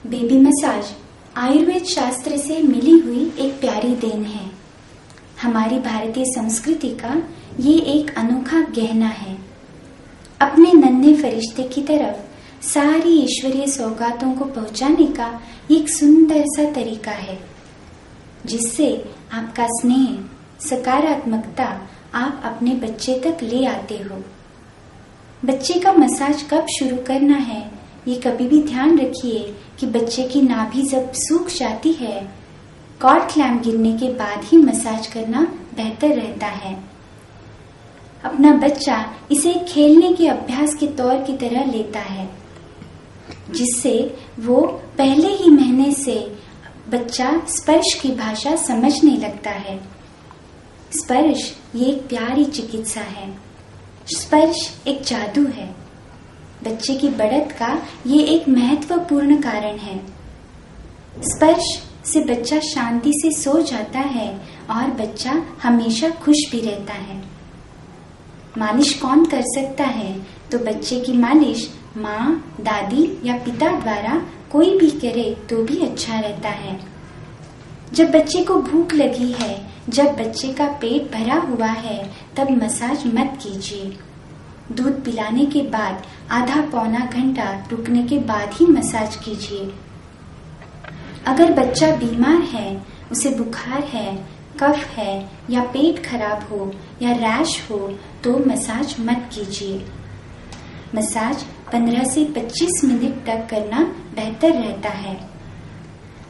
Baby massage Ayurveda शास्त्र से मिली हुई एक प्यारी देन है। हमारी भारतीय संस्कृति का ये एक अनोखा गहना है। अपने नन्हे फरिश्ते की तरफ सारी ईश्वरीय सौगातों को पहुंचाने का एक सुंदर सा तरीका है, जिससे आपका स्नेह, सकारात्मकता आप अपने बच्चे तक ले आते हो। बच्चे का मसाज कब शुरू करना है, ये कभी भी ध्यान रखिए कि बच्चे की नाभि जब सूख जाती है, कॉर्ड क्लैम्प गिरने के बाद ही मसाज करना बेहतर रहता है। अपना बच्चा इसे खेलने के अभ्यास के तौर की तरह लेता है, जिससे वो पहले ही महीने से बच्चा स्पर्श की भाषा समझने लगता है। स्पर्श ये एक प्यारी चिकित्सा है। स्पर्श एक जादू है। बच्चे की बढ़त का ये एक महत्वपूर्ण कारण है। स्पर्श से बच्चा शांति से सो जाता है और बच्चा हमेशा खुश भी रहता है। मालिश कौन कर सकता है? तो बच्चे की मालिश माँ, दादी या पिता द्वारा कोई भी करे तो भी अच्छा रहता है। जब बच्चे को भूख लगी है, जब बच्चे का पेट भरा हुआ है, तब मसाज मत कीजिए। दूध पिलाने के बाद आधा पौना घंटा रुकने के बाद ही मसाज कीजिए। अगर बच्चा बीमार है, उसे बुखार है, कफ है या पेट खराब हो या रैश हो तो मसाज मत कीजिए। मसाज 15 से 25 मिनट तक करना बेहतर रहता है।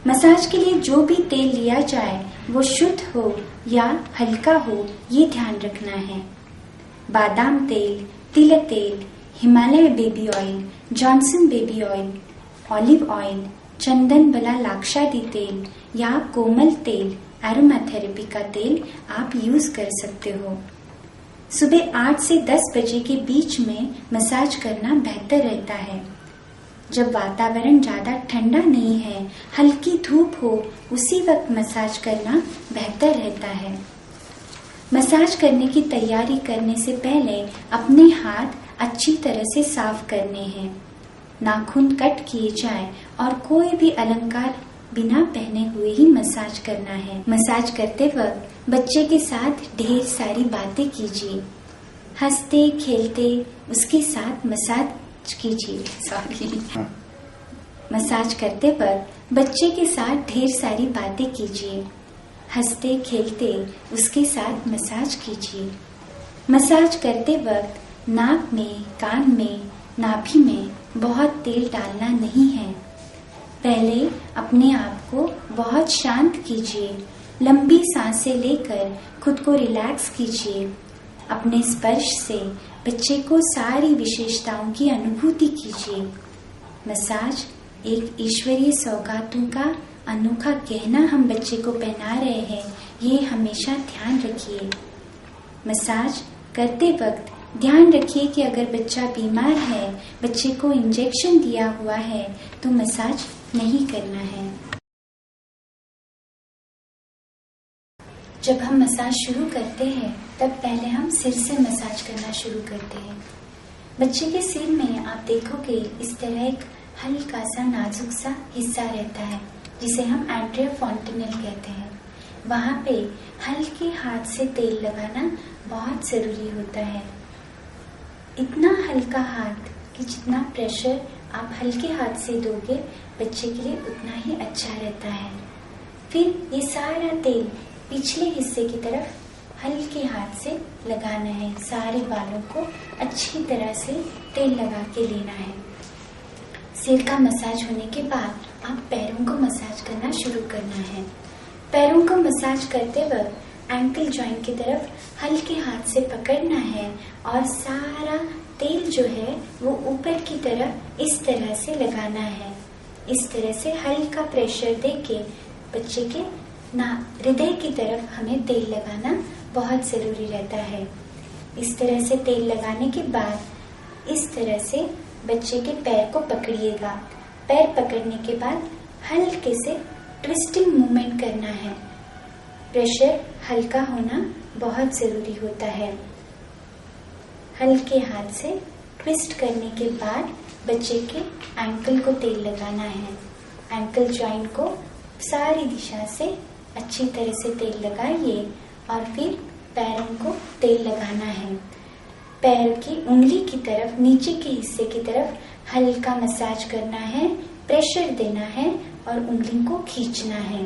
मसाज के लिए जो भी तेल लिया जाए वो शुद्ध हो या हल्का हो, ये ध्यान रखना है। बादाम तेल, तिल तेल, Himalaya baby oil, Johnson baby oil, olive oil, चंदन बला लाक्षादी तेल या कोमल तेल, एरोमाथेरेपी का तेल आप यूज कर सकते हो। सुबह 8 से 10 बजे के बीच में मसाज करना बेहतर रहता है। जब वातावरण ज्यादा ठंडा नहीं है, हल्की धूप हो, उसी वक्त मसाज करना बेहतर रहता है। मसाज करने की तैयारी करने से पहले अपने हाथ अच्छी तरह से साफ करने हैं। नाखून कट किए जाए और कोई भी अलंकार बिना पहने हुए ही मसाज करना है। मसाज करते वक्त बच्चे के साथ ढेर सारी बातें कीजिए। हंसते खेलते उसके साथ मसाज कीजिए। मसाज करते वक्त बच्चे के साथ ढेर सारी बातें कीजिए। हंसते खेलते उसके साथ मसाज कीजिए। मसाज करते वक्त नाक में, कान में, नाभि में बहुत तेल डालना नहीं है। पहले अपने आप को बहुत शांत कीजिए। लंबी सांसें लेकर खुद को रिलैक्स कीजिए। अपने स्पर्श से बच्चे को सारी विशेषताओं की अनुभूति कीजिए। मसाज एक ईश्वरीय सौगातों का अनोखा गहना हम बच्चे को पहना रहे हैं, ये हमेशा ध्यान रखिए। मसाज करते वक्त ध्यान रखिए कि अगर बच्चा बीमार है, बच्चे को इंजेक्शन दिया हुआ है, तो मसाज नहीं करना है। जब हम मसाज शुरू करते हैं, तब पहले हम सिर से मसाज करना शुरू करते हैं। बच्चे के सिर में आप देखोगे इस तरह एक हल्का सा नाजुक सा हिस्सा रहता है, जिसे हम एंट्रिया फॉन्टेनल कहते हैं। वहाँ पे हल्के हाथ से तेल लगाना बहुत जरूरी होता है। इतना हल्का हाथ कि जितना प्रेशर आप हल्के हाथ से दोगे, बच्चे के लिए उतना ही अच्छा रहता है। फिर ये सारा तेल पिछले हिस्से की तरफ हल्के हाथ से लगाना है। सारे बालों को अच्छी तरह से तेल लगा के लेना है। सिर का मसाज होने के बाद आप पैरों को मसाज करना शुरू करना है। पैरों को मसाज करते वक्त एंकल जॉइंट की तरफ हल्के हाथ से पकड़ना है और सारा तेल जो है वो ऊपर की तरफ इस तरह से लगाना है। इस तरह से हल्का प्रेशर देके बच्चे के हृदय की तरफ हमें तेल लगाना बहुत जरूरी रहता है। इस तरह से तेल लगाने के बाद इस तरह से बच्चे के पैर को पकड़िएगा। पैर पकड़ने के बाद हल्के से ट्विस्टिंग मूवमेंट करना है। प्रेशर हल्का होना बहुत जरूरी होता है। हल्के हाथ से ट्विस्ट करने के बाद बच्चे के एंकल को तेल लगाना है। एंकल जॉइंट को सारी दिशा से अच्छी तरह से तेल लगाइए और फिर पैरों को तेल लगाना है। पैर की उंगली की तरफ, नीचे के हिस्से की तरफ हल्का मसाज करना है, प्रेशर देना है और उंगली को खींचना है।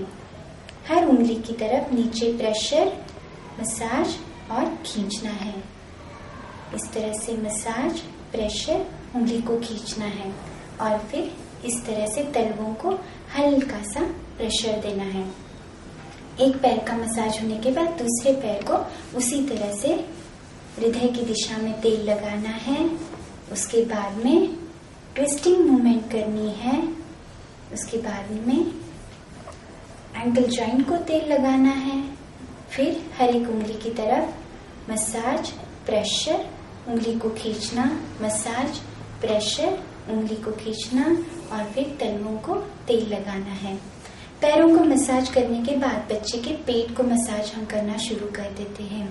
हर उंगली की तरफ नीचे प्रेशर, मसाज और खींचना है। इस तरह से मसाज, प्रेशर, उंगली को खींचना है और फिर इस तरह से तलवों को हल्का सा प्रेशर देना है। एक पैर का मसाज होने के बाद दूसरे पैर को उसी तरह से हृदय की दिशा में तेल लगाना है। उसके बाद में ट्विस्टिंग मूवमेंट करनी है। उसके बाद में एंकल जॉइंट को तेल लगाना है। फिर हर एक उंगली की तरफ मसाज, प्रेशर, उंगली को खींचना, मसाज, प्रेशर, उंगली को खींचना और फिर तलवों को तेल लगाना है। पैरों को मसाज करने के बाद बच्चे के पेट को मसाज हम करना शुरू कर देते हैं।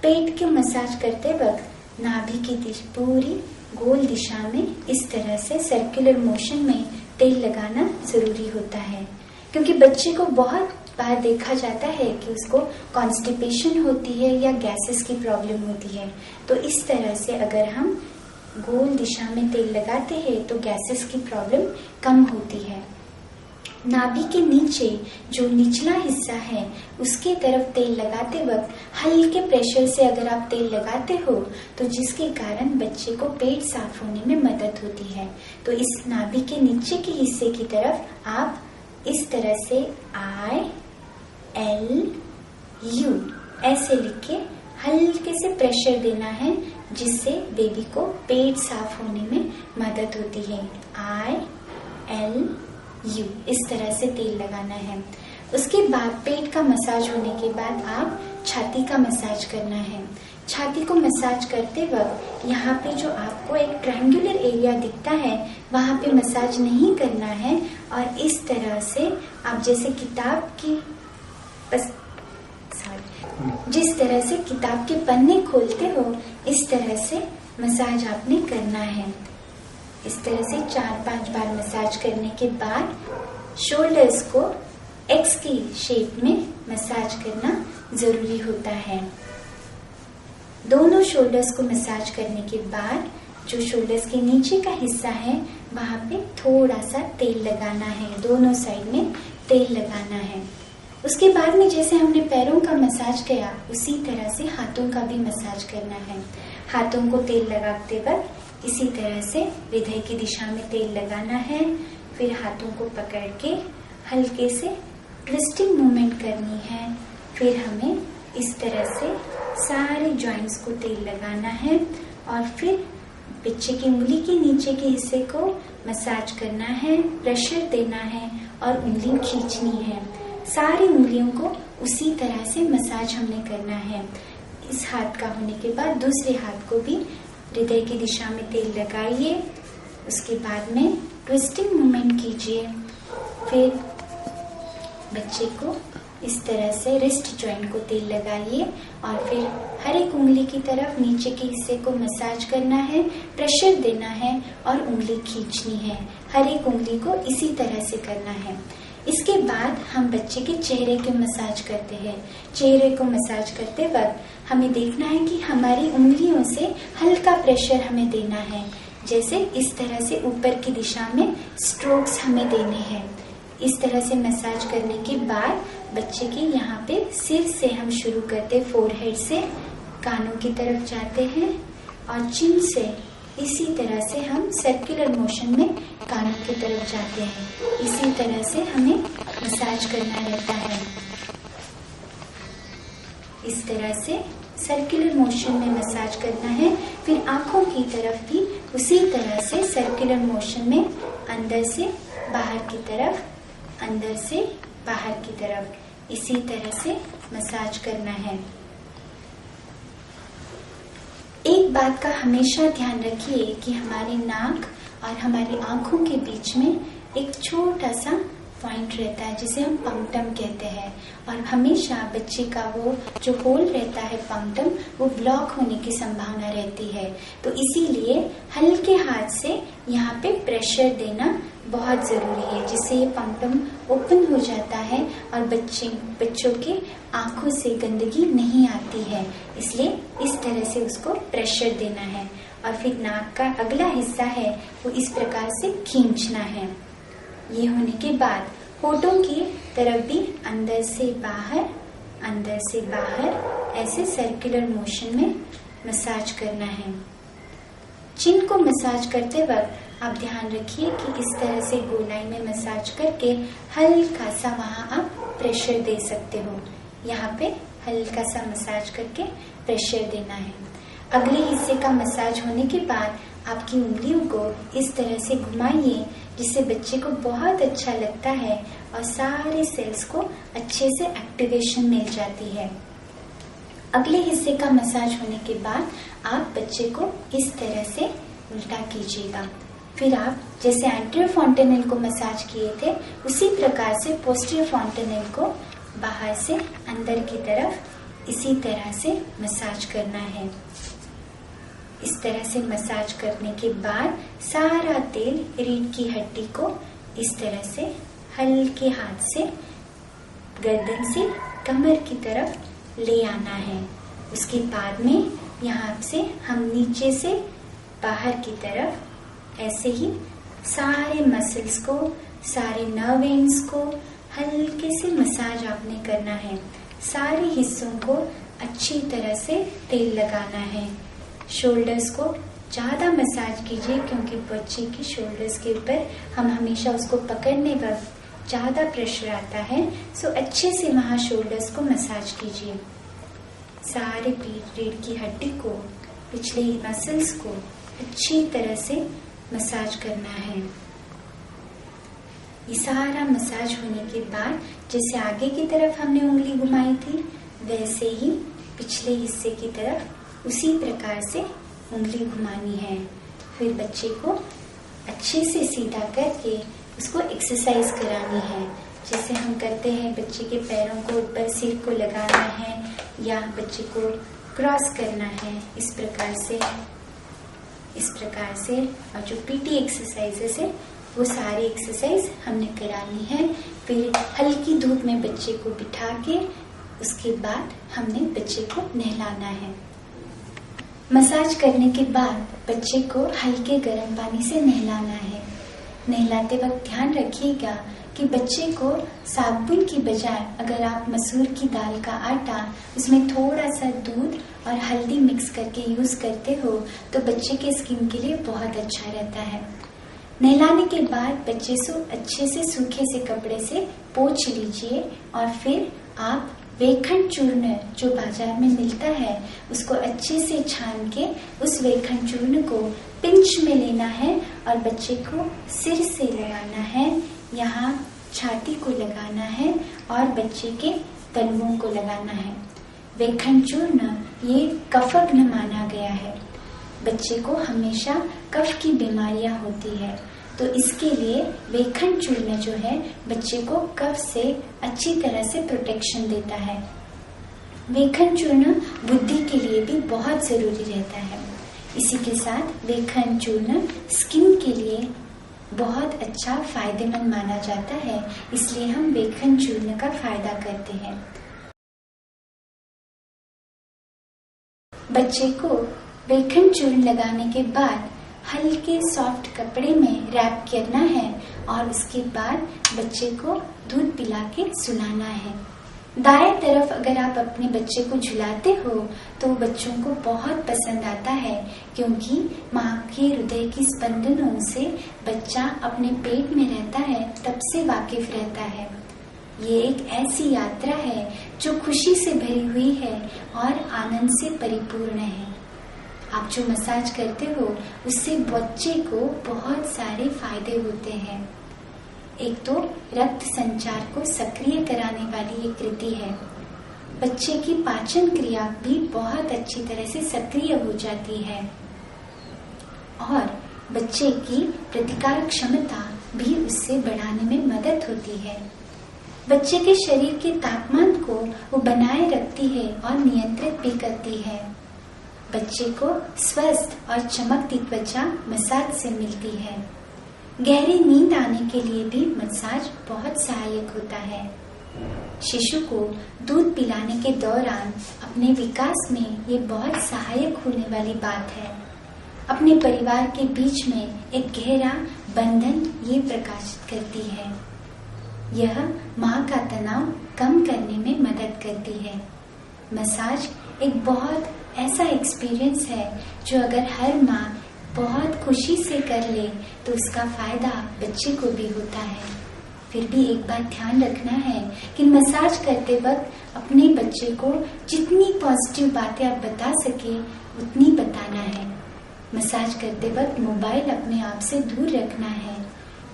पेट को मसाज करते वक्त नाभि की पूरी गोल दिशा में इस तरह से सर्कुलर मोशन में तेल लगाना जरूरी होता है, क्योंकि बच्चे को बहुत बार देखा जाता है कि उसको कॉन्स्टिपेशन होती है या गैसेस की प्रॉब्लम होती है। तो इस तरह से अगर हम गोल दिशा में तेल लगाते हैं तो गैसेस की प्रॉब्लम कम होती है। नाभि के नीचे जो निचला हिस्सा है उसके तरफ तेल लगाते वक्त हल्के प्रेशर से अगर आप तेल लगाते हो तो जिसके कारण बच्चे को पेट साफ होने में मदद होती है। तो इस नाभि के नीचे के हिस्से की तरफ आप इस तरह से ILU ऐसे लिख के हल्के से प्रेशर देना है, जिससे बेबी को पेट साफ होने में मदद होती है। ILU इस तरह से तेल लगाना है। उसके बाद पेट का मसाज होने के बाद आप छाती का मसाज करना है। छाती को मसाज करते वक्त यहाँ पे जो आपको एक ट्रायंगुलर एरिया दिखता है वहाँ पे मसाज नहीं करना है और इस तरह से आप जैसे जिस तरह से किताब के पन्ने खोलते हो इस तरह से मसाज आपने करना है। इस तरह से 4-5 बार मसाज करने के बाद शोल्डर्स को एक्स की शेप में मसाज करना जरूरी होता है। दोनों शोल्डर्स को मसाज करने के बाद जो शोल्डर्स के नीचे का हिस्सा है वहां पे थोड़ा सा तेल लगाना है, दोनों साइड में तेल लगाना है। उसके बाद में जैसे हमने पैरों का मसाज किया उसी तरह से हाथों का भी मसाज करना है। हाथों को तेल लगाते वक्त इसी तरह से हृदय की दिशा में तेल लगाना है। फिर हाथों को पकड़ के हल्के से ट्विस्टिंग मूवमेंट करनी है। फिर हमें इस तरह से सारे जॉइंट्स को तेल लगाना है और फिर बच्चे की उंगली के नीचे के हिस्से को मसाज करना है, प्रेशर देना है और उंगली खींचनी है। सारी उंगलियों को उसी तरह से मसाज हमने करना है। इस हाथ का होने के बाद दूसरे हाथ को भी हृदय की दिशा में तेल लगाइए। उसके बाद में ट्विस्टिंग मूवमेंट कीजिए। फिर बच्चे को इस तरह से रिस्ट जॉइंट को तेल लगाइए और फिर हर एक उंगली की तरफ नीचे के हिस्से को मसाज करना है, प्रेशर देना है और उंगली खींचनी है। हर एक उंगली को इसी तरह से करना है। इसके बाद हम बच्चे के चेहरे के मसाज करते हैं। चेहरे को मसाज करते वक्त हमें देखना है कि हमारी उंगलियों से हल्का प्रेशर हमें देना है। जैसे इस तरह से ऊपर की दिशा में स्ट्रोक्स हमें देने हैं। इस तरह से मसाज करने के बाद बच्चे के यहाँ पे सिर से हम शुरू करते, फोरहेड से कानों की तरफ जाते हैं और चिन से इसी तरह से हम सर्कुलर मोशन में कानों की तरफ जाते हैं। इसी तरह से हमें मसाज करना रहता है। इस तरह से सर्कुलर मोशन में मसाज करना है। फिर आंखों की तरफ भी उसी तरह से सर्कुलर मोशन में अंदर से बाहर की तरफ, अंदर से बाहर की तरफ इसी तरह से मसाज करना है। एक बात का हमेशा ध्यान रखिए कि हमारे नाक और हमारी आंखों के बीच में एक छोटा सा पॉइंट रहता है जिसे हम पंक्टम कहते हैं और हमेशा बच्चे का वो जो होल रहता है पंक्टम वो ब्लॉक होने की संभावना रहती है। तो इसीलिए हल्के हाथ से यहाँ पे प्रेशर देना बहुत ज़रूरी है, जिससे ये पम्पम ओपन हो जाता है और बच्चों के आँखों से गंदगी नहीं आती है। इसलिए इस तरह से उसको प्रेशर देना है और फिर नाक का अगला हिस्सा है वो इस प्रकार से खींचना है। ये होने के बाद होठों की तरफ भी अंदर से बाहर ऐसे सर्कुलर मोशन में मसाज करना है। चिन को मसाज करते वक्त आप ध्यान रखिए कि इस तरह से गोलाई में मसाज करके हल्का सा वहाँ आप प्रेशर दे सकते हो। यहाँ पे हल्का सा मसाज करके प्रेशर देना है। अगले हिस्से का मसाज होने के बाद आपकी उंगलियों को इस तरह से घुमाइए जिससे बच्चे को बहुत अच्छा लगता है और सारे सेल्स को अच्छे से एक्टिवेशन मिल जाती है। अगले हिस्से का मसाज होने के बाद आप बच्चे को इस तरह से उल्टा कीजिएगा। फिर आप जैसे एंटीरियर फॉन्टेनेल को मसाज किए थे उसी प्रकार से पोस्टीरियर फॉन्टेनेल को बाहर से अंदर की तरफ इसी तरह से मसाज करना है। इस तरह से मसाज करने के बाद सारा तेल रीढ़ की हड्डी को इस तरह से हल्के हाथ से गर्दन से कमर की तरफ ले आना है। उसके बाद में यहाँ से हम नीचे से बाहर की तरफ ऐसे ही सारे मसल्स को, सारे नर्व एंड्स को हल्के से मसाज आपने करना है। सारे हिस्सों को अच्छी तरह से तेल लगाना है। शोल्डर्स को ज़्यादा मसाज कीजिए क्योंकि बच्चे की शोल्डर्स के ऊपर हम हमेशा उसको पकड़ने वक्त ज़्यादा प्रेशर आता है। सो अच्छे से वहाँ शोल्डर्स को मसाज कीजिए। सारे पीठ रीढ़ की हड्डी को, पिछले मसल्स को अच्छी तरह से मसाज करना है। ये सारा मसाज होने के बाद जैसे आगे की तरफ हमने उंगली घुमाई थी वैसे ही पिछले हिस्से की तरफ उसी प्रकार से उंगली घुमानी है। फिर बच्चे को अच्छे से सीधा करके उसको एक्सरसाइज करानी है। जैसे हम करते हैं बच्चे के पैरों को ऊपर सिर को लगाना है या बच्चे को क्रॉस करना है, इस प्रकार से और जो पीटी एक्सरसाइजेस है वो सारी एक्सरसाइज हमने करानी है। फिर हल्की धूप में बच्चे को बिठा के उसके बाद हमने बच्चे को नहलाना है। मसाज करने के बाद बच्चे को हल्के गर्म पानी से नहलाना है। नहलाते वक्त ध्यान रखिएगा कि बच्चे को साबुन की बजाय अगर आप मसूर की दाल का आटा उसमें थोड़ा सा दूध और हल्दी मिक्स करके यूज करते हो तो बच्चे के स्किन के लिए बहुत अच्छा रहता है। नहलाने के बाद बच्चे को अच्छे से सूखे से कपड़े से पोंछ लीजिए और फिर आप वेखन चूर्ण जो बाजार में मिलता है उसको अच्छे से छान के उस वेखन चूर्ण को पिंच में लेना है और बच्चे को सिर से लगाना है, यहाँ छाती को लगाना है और बच्चे के तलवों को लगाना है। वेखन चूर्ण ये कफग्न माना गया है। बच्चे को हमेशा कफ की बीमारियां होती है तो इसके लिए वेखन चूर्ण जो है बच्चे को कफ से अच्छी तरह से प्रोटेक्शन देता है। वेखन चूर्ण बुद्धि के लिए भी बहुत जरूरी रहता है। इसी के साथ वेखन चूर्ण स्किन के लिए बहुत अच्छा फायदेमंद माना जाता है, इसलिए हम वेखन चूर्ण का फायदा करते हैं। बच्चे को वेखन चूर्ण लगाने के बाद हल्के सॉफ्ट कपड़े में रैप करना है और उसके बाद बच्चे को दूध पिला के सुलाना है। दाएं तरफ अगर आप अपने बच्चे को झुलाते हो तो बच्चों को बहुत पसंद आता है क्योंकि माँ के हृदय की स्पंदनों से बच्चा अपने पेट में रहता है तब से वाकिफ रहता है। ये एक ऐसी यात्रा है जो खुशी से भरी हुई है और आनंद से परिपूर्ण है। आप जो मसाज करते हो उससे बच्चे को बहुत सारे फायदे होते हैं। एक तो रक्त संचार को सक्रिय कराने वाली ये कृति है। बच्चे की पाचन क्रिया भी बहुत अच्छी तरह से सक्रिय हो जाती है और बच्चे की प्रतिकारक क्षमता भी उससे बढ़ाने में मदद होती है। बच्चे के शरीर के तापमान को वो बनाए रखती है और नियंत्रित भी करती है। बच्चे को स्वस्थ और चमकती त्वचा मसाज से मिलती है। गहरी नींद आने के लिए भी मसाज बहुत सहायक होता है। शिशु को दूध पिलाने के दौरान अपने विकास में ये बहुत सहायक होने वाली बात है। अपने परिवार के बीच में एक गहरा बंधन ये प्रकाशित करती है। यह माँ का तनाव कम करने में मदद करती है। मसाज एक बहुत ऐसा एक्सपीरियंस है जो अगर हर माँ बहुत खुशी से कर ले तो उसका फायदा बच्चे को भी होता है। फिर भी एक बात ध्यान रखना है कि मसाज करते वक्त अपने बच्चे को जितनी पॉजिटिव बातें आप बता सके उतनी बताना है। मसाज करते वक्त मोबाइल अपने आप से दूर रखना है।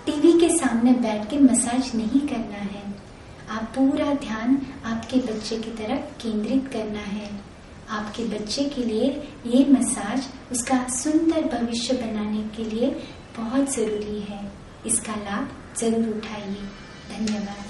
टीवी के सामने बैठ के मसाज नहीं करना है। आप पूरा ध्यान आपके बच्चे की तरफ केंद्रित करना है। आपके बच्चे के लिए ये मसाज उसका सुंदर भविष्य बनाने के लिए बहुत जरूरी है। इसका लाभ जरूर उठाइए। धन्यवाद।